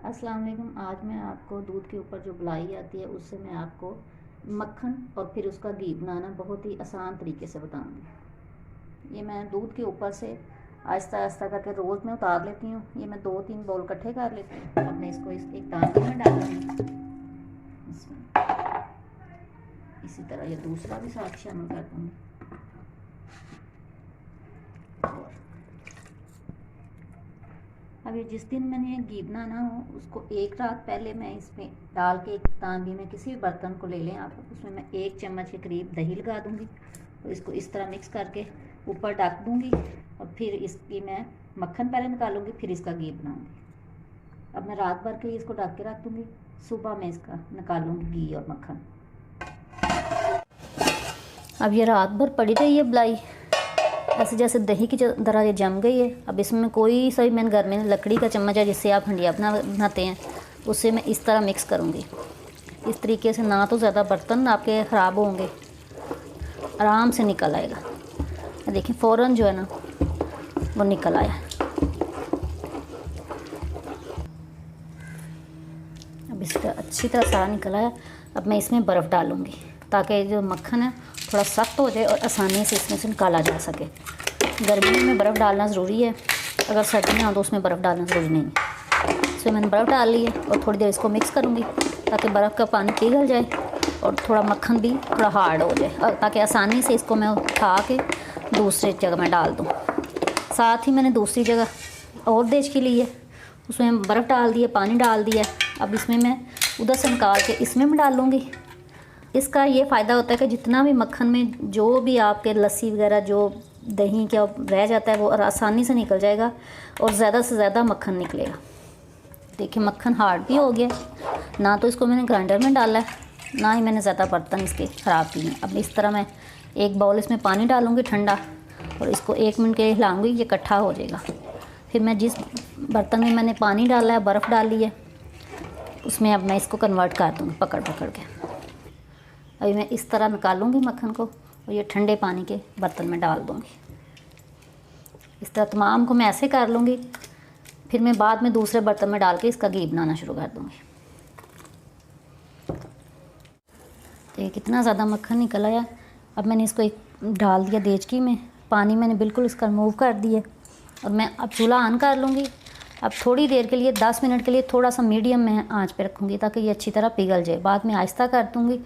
अस्सलाम वालेकुम। आज मैं आपको दूध के ऊपर जो मलाई आती है उससे मैं आपको मक्खन और फिर उसका घी बनाना बहुत ही आसान तरीके से बताऊंगी। ये मैं दूध के ऊपर से आहिस्ता आहिस्ता करके रोज़ में उतार लेती हूँ। ये मैं 2-3 बाउल इकट्ठे कर लेती हूँ। अब मैं इसको एक तांबे में डालूंगी। इसी तरह ये दूसरा भी साथ शामिल कर दूँगी। अब ये जिस दिन मैंने घी बनाना हो उसको एक रात पहले मैं इसमें डाल के एक तांबी में किसी भी बर्तन को ले लें आप, उसमें मैं 1 चम्मच के करीब दही लगा दूंगी और इसको इस तरह मिक्स करके ऊपर ढक दूंगी और फिर इसकी मैं मक्खन पहले निकालूंगी, फिर इसका घी बनाऊंगी। अब मैं रात भर के लिए इसको ढक के रख दूंगी, सुबह मैं इसका निकालूंगी घी और मक्खन। अब ये रात भर पड़ी रही है मलाई, ऐसे जैसे दही की तरह ये जम गई है। अब इसमें कोई सा भी मैंने घर में लकड़ी का चम्मच है जिससे आप हंडिया बनाते हैं, उससे मैं इस तरह मिक्स करूँगी। इस तरीके से ना तो ज़्यादा बर्तन आपके ख़राब होंगे, आराम से निकल आएगा। देखिए फ़ौरन जो है ना वो निकल आया। अब इसका अच्छी तरह सारा निकल आया। अब मैं इसमें बर्फ़ डालूँगी ताकि जो मक्खन है थोड़ा सख्त हो जाए और आसानी से इसमें से निकाला जा सके। गर्मियों में बर्फ़ डालना ज़रूरी है, अगर सर्दियाँ हो तो उसमें बर्फ़ डालना ज़रूरी नहीं है। इसमें मैंने बर्फ़ डाल ली है और थोड़ी देर इसको मिक्स करूँगी ताकि बर्फ़ का पानी पिघल जाए और थोड़ा मक्खन भी थोड़ा हार्ड हो जाए, और ताकि आसानी से इसको मैं उठा के दूसरी जगह में डाल दूँ। साथ ही मैंने दूसरी जगह और देश के लिए उसमें बर्फ़ डाल दी है, पानी डाल दिया। अब इसमें मैं उधर से निकाल के इसमें मैं डाल लूँगी। इसका ये फ़ायदा होता है कि जितना भी मक्खन में जो भी आपके लस्सी वगैरह जो दही क्या रह जाता है वो आसानी से निकल जाएगा और ज़्यादा से ज़्यादा मक्खन निकलेगा। देखिए मक्खन हार्ड भी हो गया, ना तो इसको मैंने ग्राइंडर में डाला है, ना ही मैंने ज़्यादा बर्तन इसके ख़राब किए हैं। अब इस तरह मैं एक बाउल इसमें पानी डालूँगी ठंडा और इसको 1 मिनट के लिए हिलाऊँगी, ये इकट्ठा हो जाएगा। फिर मैं जिस बर्तन में मैंने पानी डाला है, बर्फ़ डाली है, उसमें अब मैं इसको कन्वर्ट कर दूँगी पकड़ के। अभी मैं इस तरह निकालूंगी मक्खन को और ये ठंडे पानी के बर्तन में डाल दूंगी। इस तरह तमाम को मैं ऐसे कर लूँगी, फिर मैं बाद में दूसरे बर्तन में डाल के इसका घी बनाना शुरू कर दूँगी। तो ये कितना ज़्यादा मक्खन निकल आया। अब मैंने इसको एक डाल दिया देचकी में, पानी मैंने बिल्कुल इसका रिमूव कर दिया और मैं अब चूल्हा ऑन कर लूँगी। अब थोड़ी देर के लिए 10 मिनट के लिए थोड़ा सा मीडियम में आंच पे रखूँगी ताकि ये अच्छी तरह पिघल जाए। बाद में आहिस्ता कर दूँगी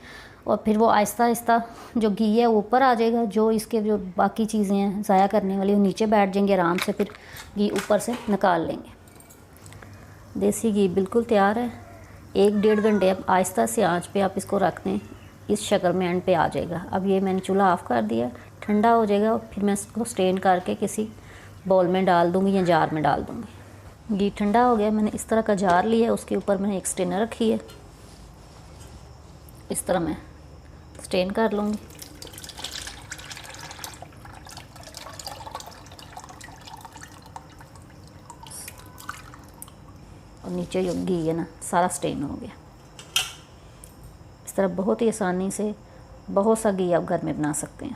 और फिर वो आहिस्ता आहिस्ता जो घी है ऊपर आ जाएगा, जो इसके जो बाकी चीज़ें हैं ज़ाया करने वाली वो नीचे बैठ जाएंगे आराम से, फिर घी ऊपर से निकाल लेंगे। देसी घी बिल्कुल तैयार है। 1-1.5 घंटे अब आहिस्ता से आंच पे आप इसको रख दें, इस शक्ल में एंड पे आ जाएगा। अब ये मैंने चूल्हा ऑफ़ कर दिया, ठंडा हो जाएगा और फिर मैं इसको स्ट्रेन करके किसी बाउल में डाल दूँगी या जार में डाल दूँगी। घी ठंडा हो गया, मैंने इस तरह का जार लिया है, उसके ऊपर मैंने एक स्ट्रेनर रखी है। इस तरह मैं स्ट्रेन कर लूँगी। और नीचे जो घी है ना सारा स्ट्रेन हो गया। इस तरह बहुत ही आसानी से बहुत सा घी आप घर में बना सकते हैं।